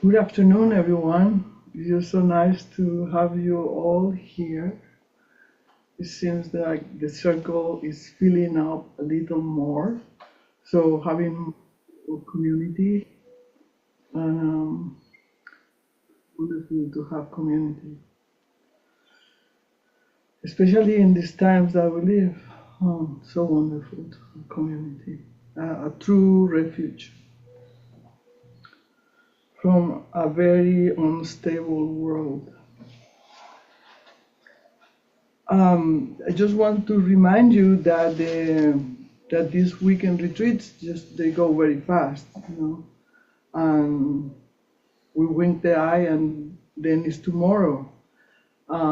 Good afternoon, everyone. It's so nice to have you all here. It seems like the circle is filling up a little more. So having a community, and wonderful to have community, especially in these times that we live. Oh, so wonderful to have community, a true refuge from a very unstable world. I just want to remind you that that these weekend retreats just they go very fast, and we wink the eye, and then it's tomorrow,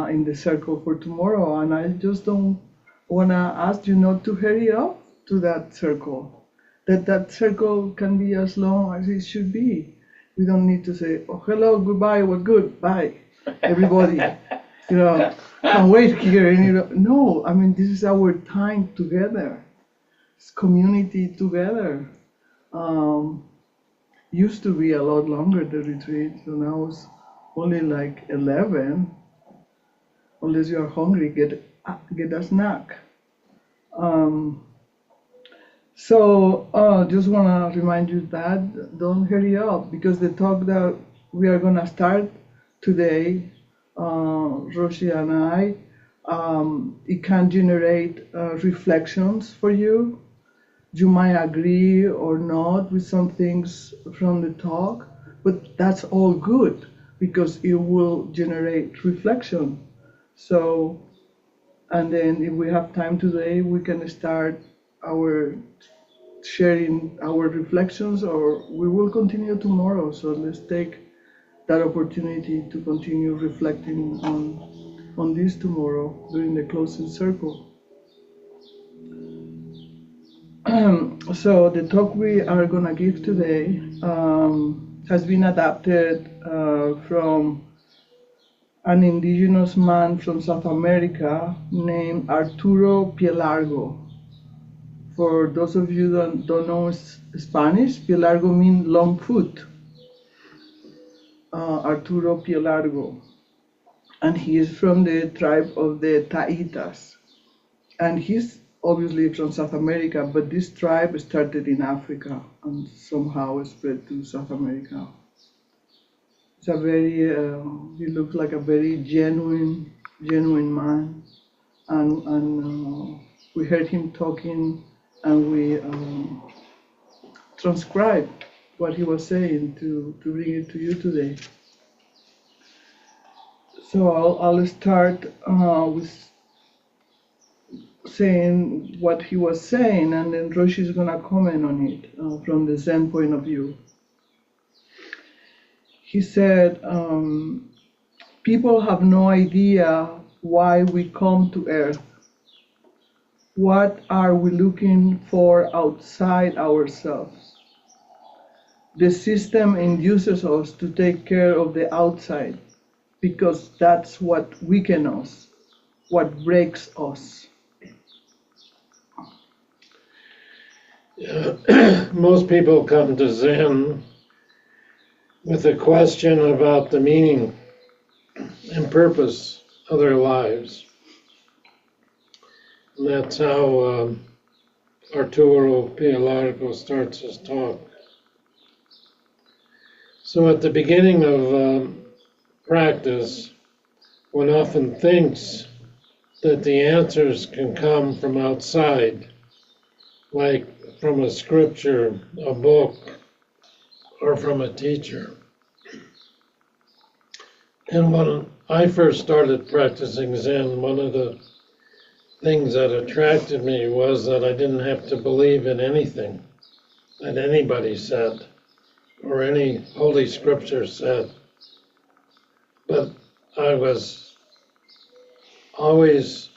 in the circle for tomorrow, and I just don't wanna ask you not to hurry up to that circle. That circle can be as long as it should be. We don't need to say, oh, hello, goodbye, what good, bye, everybody. Can't wait here. And no, I mean, this is our time together. It's community together. Um, Used to be a lot longer, the retreat, so now it's only like 11. Unless you are hungry, get a snack. Um, just want to remind you that don't hurry up, because the talk that we are going to start today, Roshi and I, it can generate reflections for you. You might agree or not with some things from the talk, but that's all good because it will generate reflection. So, and then if we have time today, we can start our sharing our reflections, or we will continue tomorrow. So let's take that opportunity to continue reflecting on this tomorrow during the closing circle. So the talk we are gonna give today has been adapted from an indigenous man from South America named Arturo Pía Largo. For those of you that don't know Spanish, Pía Largo means long foot. Arturo Pía Largo. And he is from the tribe of the Taitas. And he's obviously from South America, but this tribe started in Africa and somehow spread to South America. It's a very, he looks like a very genuine man. And we heard him talking, and we transcribed what he was saying to bring it to you today. So I'll start with saying what he was saying, and then Roshi is going to comment on it from the Zen point of view. He said, people have no idea why we come to Earth. What are we looking for outside ourselves? The system induces us to take care of the outside because that's what weakens us, what breaks us. Most people come to Zen with a question about the meaning and purpose of their lives. And that's how Arturo Pía Largo starts his talk. So at the beginning of practice, one often thinks that the answers can come from outside, like from a scripture, a book, or from a teacher. And when I first started practicing Zen, one of the things that attracted me was that I didn't have to believe in anything that anybody said or any holy scripture said. But I was always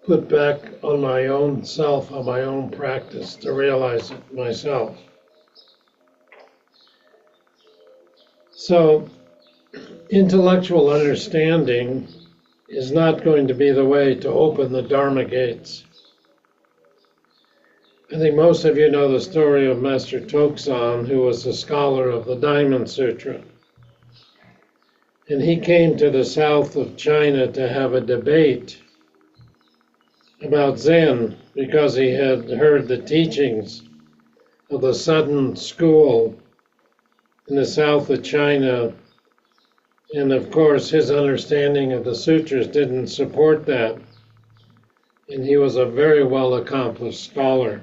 put back on my own self, on my own practice, to realize it myself. So, intellectual understanding is not going to be the way to open the Dharma gates. I think most of you know the story of Master Toksan, who was a scholar of the Diamond Sutra. And he came to the south of China to have a debate about Zen because he had heard the teachings of the Sudden School in the south of China. And of course, his understanding of the sutras didn't support that. And he was a very well accomplished scholar.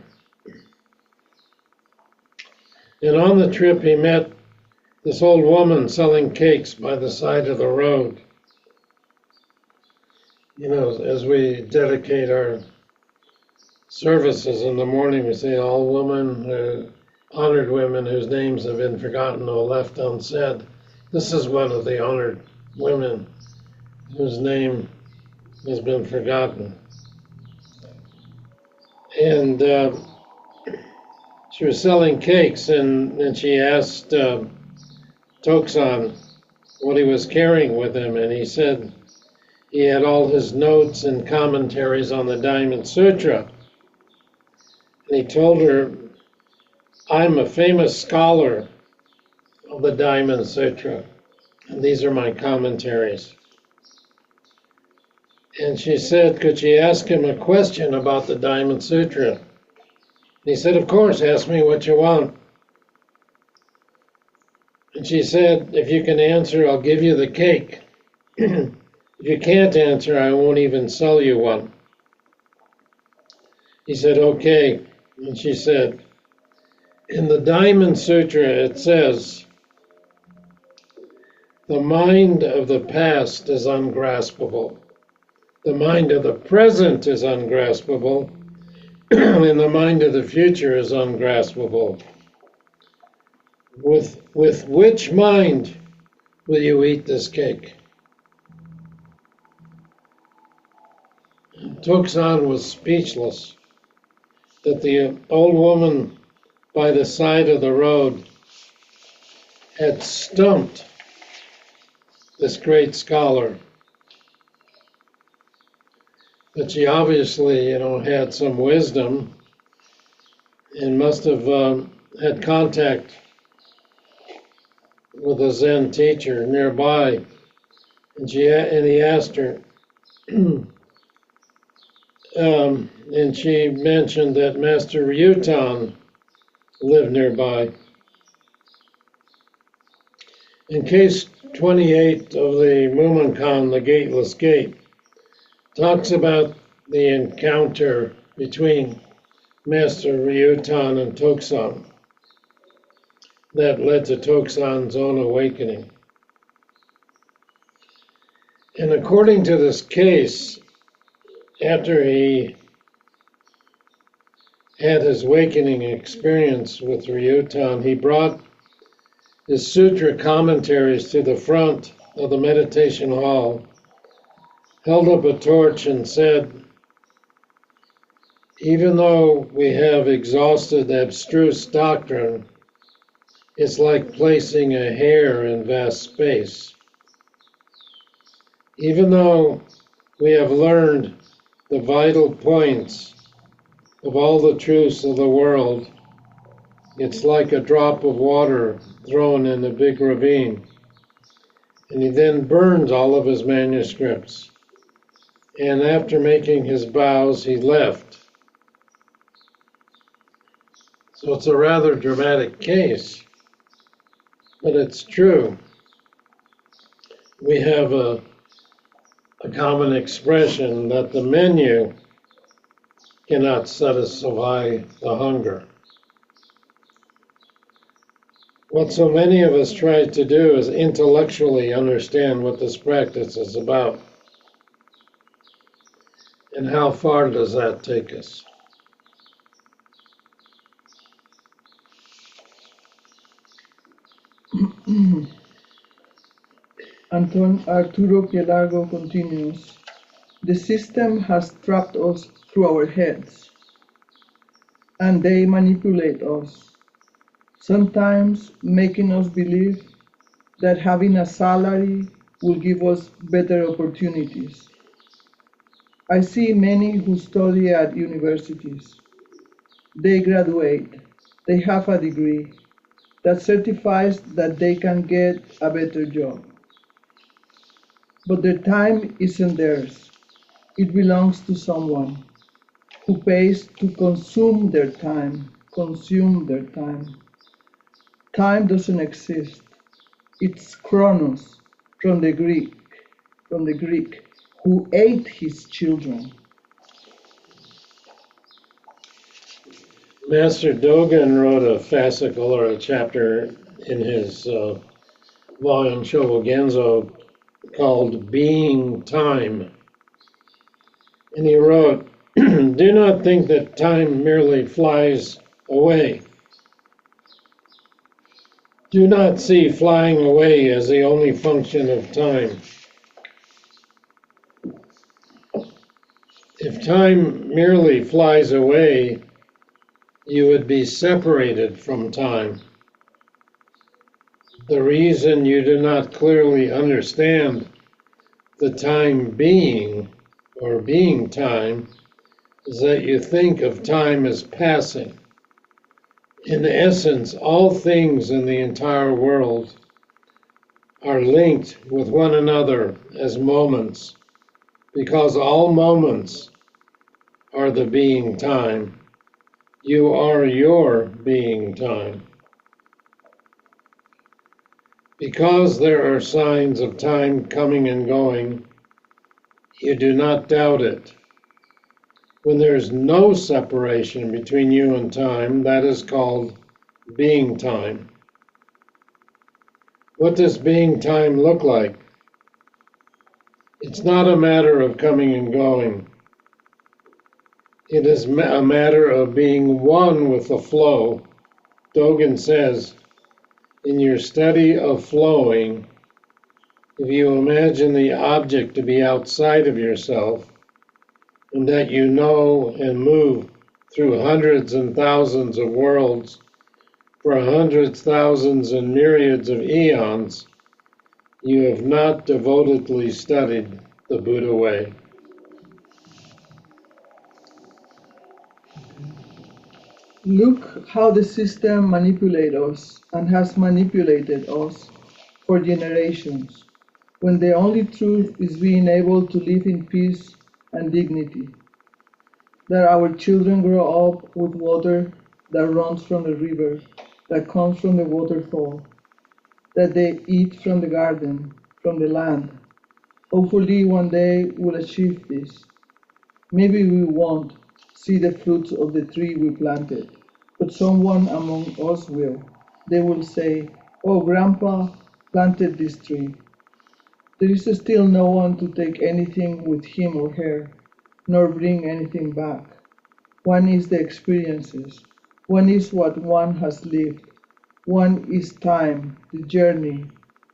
And on the trip, he met this old woman selling cakes by the side of the road. You know, as we dedicate our services in the morning, we say, all women, honored women whose names have been forgotten or left unsaid. This is one of the honored women whose name has been forgotten. And she was selling cakes, and she asked Toksan what he was carrying with him, and he said he had all his notes and commentaries on the Diamond Sutra. And he told her, I'm a famous scholar of the Diamond Sutra, and these are my commentaries. And she said, could she ask him a question about the Diamond Sutra? And he said, of course, ask me what you want. And she said, if you can answer, I'll give you the cake. If you can't answer, I won't even sell you one. He said, okay. And she said, in the Diamond Sutra, it says, the mind of the past is ungraspable. The mind of the present is ungraspable. And the mind of the future is ungraspable. With which mind will you eat this cake? Toksan was speechless that the old woman by the side of the road had stumped this great scholar. But she obviously, had some wisdom and must have had contact with a Zen teacher nearby. And he asked her, and she mentioned that Master Ryutan lived nearby. In case 28 of the Mumonkan, the Gateless Gate, talks about the encounter between Master Ryutan and Toksan that led to Toksan's own awakening. And according to this case, after he had his awakening experience with Ryutan, he brought his sutra commentaries to the front of the meditation hall, held up a torch and said, even though we have exhausted abstruse doctrine, it's like placing a hair in vast space. Even though we have learned the vital points of all the truths of the world, it's like a drop of water thrown in a big ravine. And he then burns all of his manuscripts. And after making his bows, he left. So it's a rather dramatic case, but it's true. We have a common expression that the menu cannot satisfy the hunger. What so many of us try to do is intellectually understand what this practice is about. And how far does that take us? Arturo Pía Largo continues, the system has trapped us through our heads, and they manipulate us, sometimes making us believe that having a salary will give us better opportunities. I see many who study at universities. They graduate. They have a degree that certifies that they can get a better job. But their time isn't theirs. It belongs to someone who pays to consume their time. Consume their time. Time doesn't exist. It's Chronos from the Greek, who ate his children. Master Dogen wrote a fascicle or a chapter in his volume Shobogenzo called Being Time. And he wrote, do not think that time merely flies away. Do not see flying away as the only function of time. If time merely flies away, you would be separated from time. The reason you do not clearly understand the time being, or being time, is that you think of time as passing. In essence, all things in the entire world are linked with one another as moments, because all moments are the being time. You are your being time. Because there are signs of time coming and going, you do not doubt it. When there is no separation between you and time, that is called being time. What does being time look like? It's not a matter of coming and going. It is a matter of being one with the flow. Dogen says, in your study of flowing, if you imagine the object to be outside of yourself, and that you know and move through hundreds and thousands of worlds for hundreds, thousands, and myriads of eons, you have not devotedly studied the Buddha way. Look how the system manipulates us and has manipulated us for generations, when the only truth is being able to live in peace and dignity. That our children grow up with water that runs from the river, that comes from the waterfall, that they eat from the garden, from the land. Hopefully one day we'll achieve this. Maybe we won't see the fruits of the tree we planted, but someone among us will. They will say, "Oh, Grandpa planted this tree." There is still no one to take anything with him or her, nor bring anything back. One is the experiences. One is what one has lived. One is time, the journey,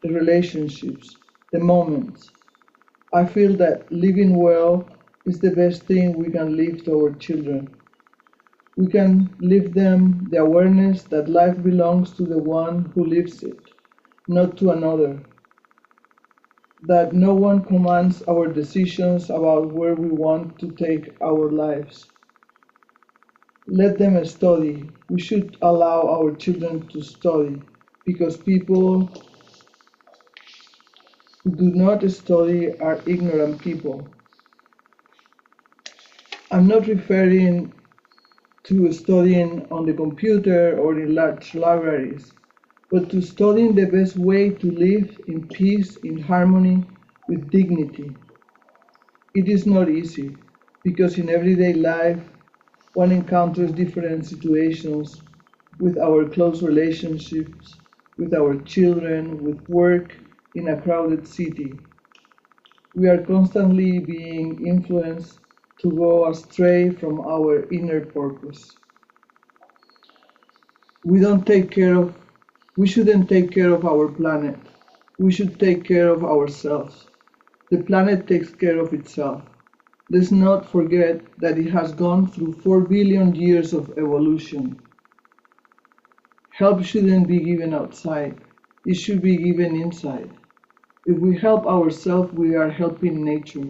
the relationships, the moments. I feel that living well is the best thing we can leave to our children. We can leave them the awareness that life belongs to the one who lives it, not to another. That no one commands our decisions about where we want to take our lives. Let them study. We should allow our children to study, because people who do not study are ignorant people. I'm not referring to studying on the computer or in large libraries, but to studying the best way to live in peace, in harmony, with dignity. It is not easy, because in everyday life, one encounters different situations with our close relationships, with our children, with work in a crowded city. We are constantly being influenced to go astray from our inner purpose. We don't take care of, we shouldn't take care of our planet. We should take care of ourselves. The planet takes care of itself. Let's not forget that it has gone through 4 billion years of evolution. Help shouldn't be given outside. It should be given inside. If we help ourselves, we are helping nature.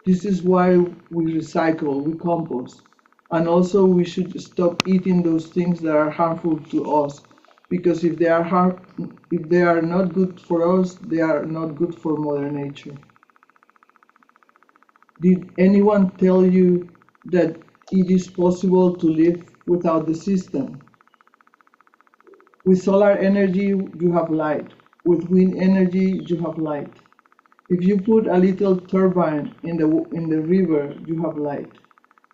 This is why we recycle, we compost. And also we should stop eating those things that are harmful to us, because if they are not good for us, they are not good for Mother Nature. Did anyone tell you that it is possible to live without the system? With solar energy, you have light. With wind energy, you have light. If you put a little turbine in the river, you have light.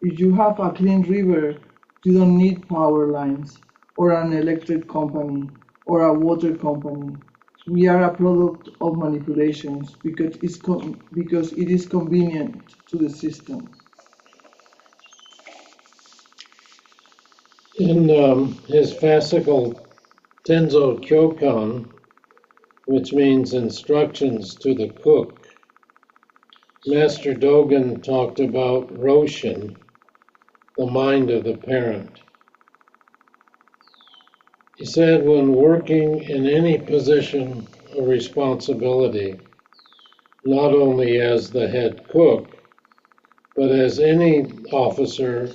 If you have a clean river, you don't need power lines or an electric company or a water company. We are a product of manipulations because it is convenient to the system. In his fascicle Tenzo Kyokan, which means instructions to the cook, Master Dogen talked about Roshin, the mind of the parent. He said when working in any position of responsibility, not only as the head cook, but as any officer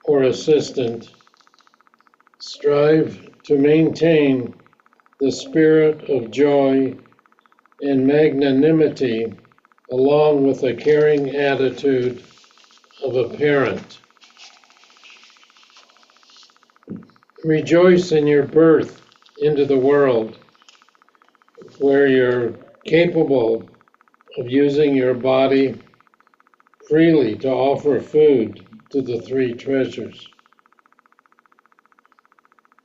or assistant, strive to maintain the spirit of joy and magnanimity along with a caring attitude of a parent. Rejoice in your birth into the world where you're capable of using your body freely to offer food to the three treasures.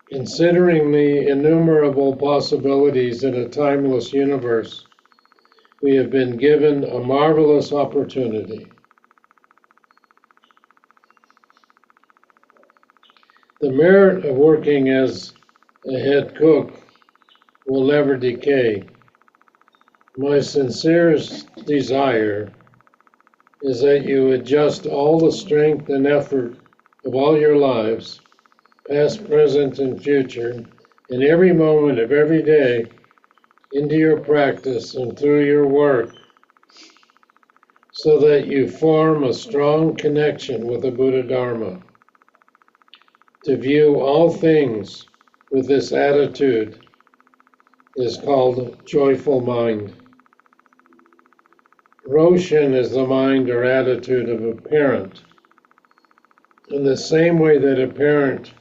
Considering the innumerable possibilities in a timeless universe, we have been given a marvelous opportunity. The merit of working as a head cook will never decay. My sincerest desire is that you adjust all the strength and effort of all your lives, past, present, and future, in every moment of every day, into your practice and through your work, so that you form a strong connection with the Buddha Dharma. To view all things with this attitude is called joyful mind. Roshin is the mind or attitude of a parent. In the same way that a parent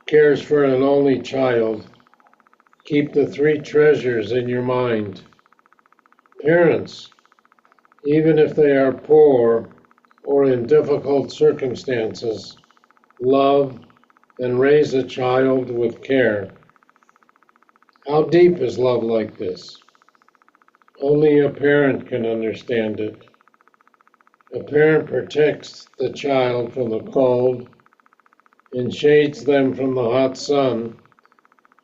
cares for an only child, keep the three treasures in your mind. Parents, even if they are poor or in difficult circumstances, love and raise a child with care. How deep is love like this? Only a parent can understand it. A parent protects the child from the cold and shades them from the hot sun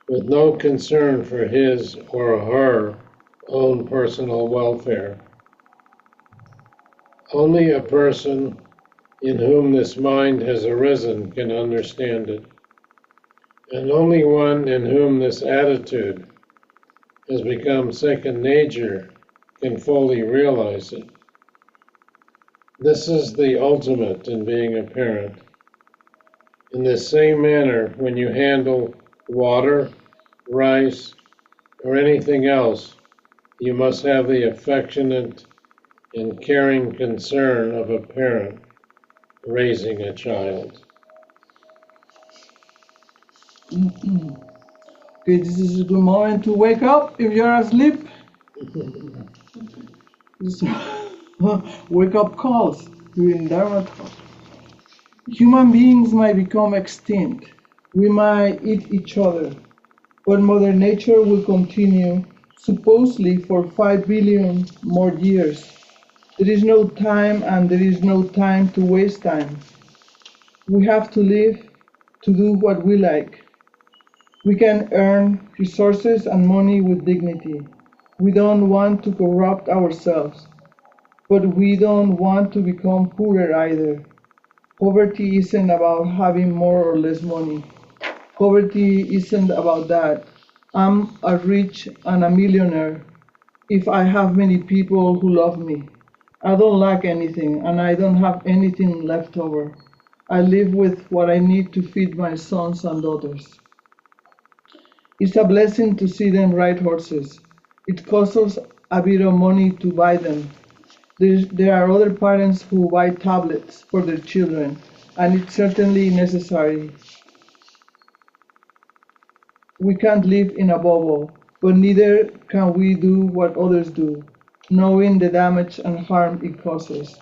with no concern for his or her own personal welfare. Only a person in whom this mind has arisen can understand it, and only one in whom this attitude has become second nature can fully realize it. This is the ultimate in being a parent. In the same manner, when you handle water, rice, or anything else, you must have the affectionate and caring concern of a parent raising a child. Okay, this is a good moment to wake up if you're asleep. Wake up calls during dharma talk. Human beings might become extinct. We might eat each other. But Mother Nature will continue, supposedly for 5 billion more years. There is no time, and there is no time to waste time. We have to live to do what we like. We can earn resources and money with dignity. We don't want to corrupt ourselves, but we don't want to become poorer either. Poverty isn't about having more or less money. Poverty isn't about that. I'm a rich and a millionaire if I have many people who love me. I don't lack anything, and I don't have anything left over. I live with what I need to feed my sons and daughters. It's a blessing to see them ride horses. It costs us a bit of money to buy them. There are other parents who buy tablets for their children, and it's certainly necessary. We can't live in a bubble, but neither can we do what others do, knowing the damage and harm it causes.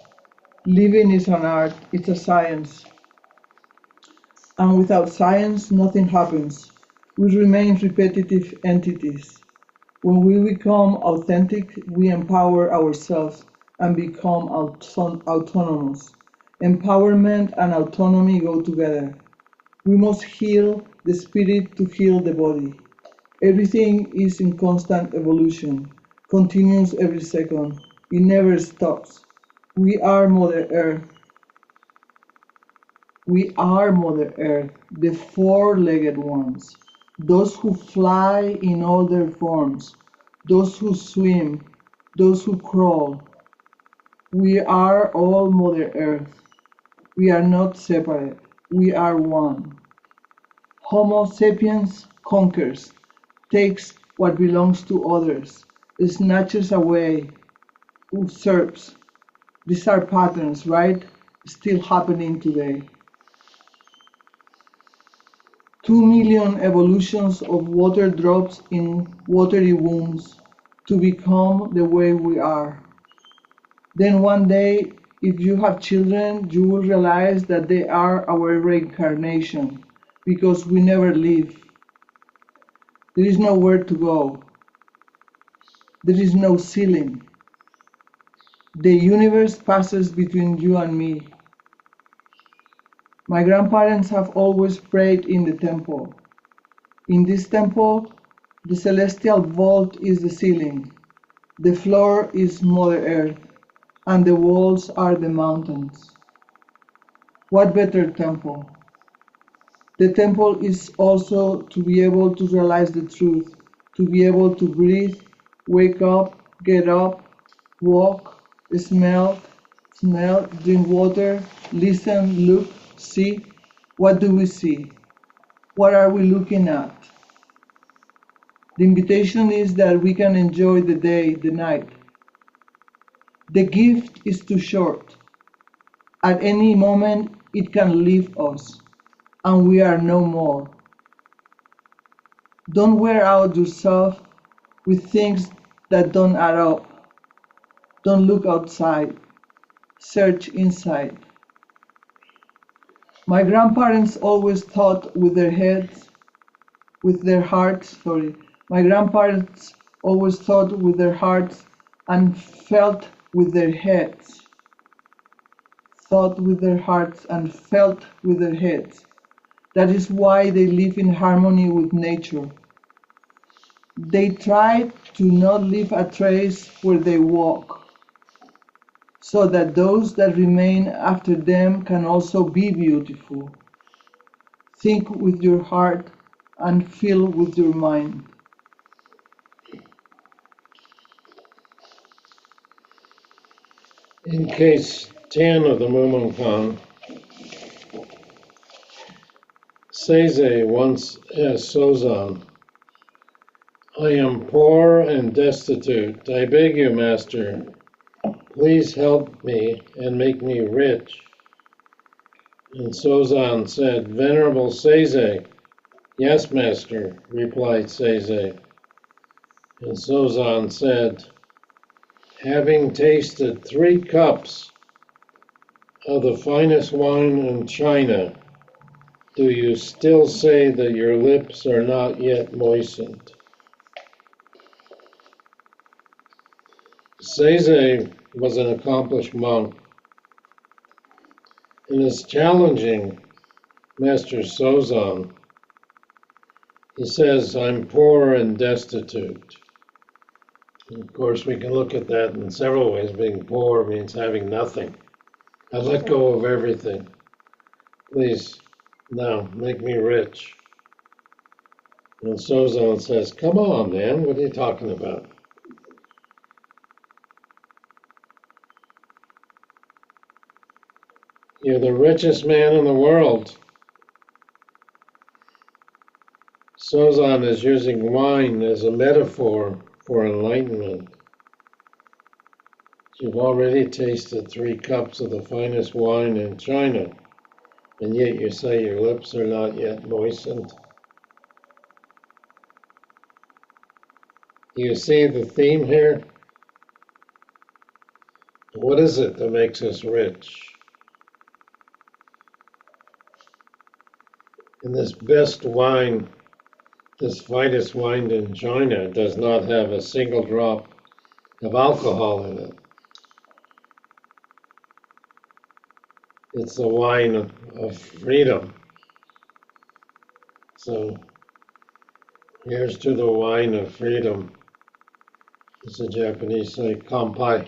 Living is an art, it's a science. And without science, nothing happens. We remain repetitive entities. When we become authentic, we empower ourselves and become autonomous. Empowerment and autonomy go together. We must heal the spirit to heal the body. Everything is in constant evolution, continues every second. It never stops. We are Mother Earth. We are Mother Earth, the four-legged ones, those who fly in all their forms, those who swim, those who crawl. We are all Mother Earth. We are not separate. We are one. Homo sapiens conquers, takes what belongs to others, snatches away, usurps. These are patterns, right? Still happening today. 2 million evolutions of water drops in watery wombs to become the way we are. Then one day, if you have children, you will realize that they are our reincarnation, because we never leave. There is nowhere to go. There is no ceiling. The universe passes between you and me. My grandparents have always prayed in the temple. In this temple, the celestial vault is the ceiling, the floor is Mother Earth, and the walls are the mountains. What better temple? The temple is also to be able to realize the truth, to be able to breathe, wake up, get up, walk, smell, drink water, listen, look, see. What do we see? What are we looking at? The invitation is that we can enjoy the day, the night. The gift is too short. At any moment, it can leave us, and we are no more. Don't wear out yourself with things that don't add up. Don't look outside. Search inside. My grandparents always thought with their heads, with their hearts, My grandparents always thought with their hearts and felt with their heads. Thought with their hearts and felt with their heads. That is why they live in harmony with nature. They try to not leave a trace where they walk, so that those that remain after them can also be beautiful. Think with your heart and feel with your mind. In case 10 of the Mumonkan, Seize once asked Sozan, I am poor and destitute. I beg you, Master, please help me and make me rich. And Sozan said, Venerable Seize, yes, Master, replied Seize. And Sozan said, having tasted 3 cups of the finest wine in China, do you still say that your lips are not yet moistened? Seize was an accomplished monk and is challenging Master Sozan. He says, I'm poor and destitute. And of course, we can look at that in several ways. Being poor means having nothing. I let go of everything. Please, now, make me rich. And Sozan says, come on, man, what are you talking about? You're the richest man in the world. Sozan is using wine as a metaphor for enlightenment. You've already tasted 3 cups of the finest wine in China, and yet you say your lips are not yet moistened. You see the theme here? What is it that makes us rich? And this best wine, this finest wine in China, does not have a single drop of alcohol in it. It's the wine of freedom. So here's to the wine of freedom. As the Japanese say, kanpai.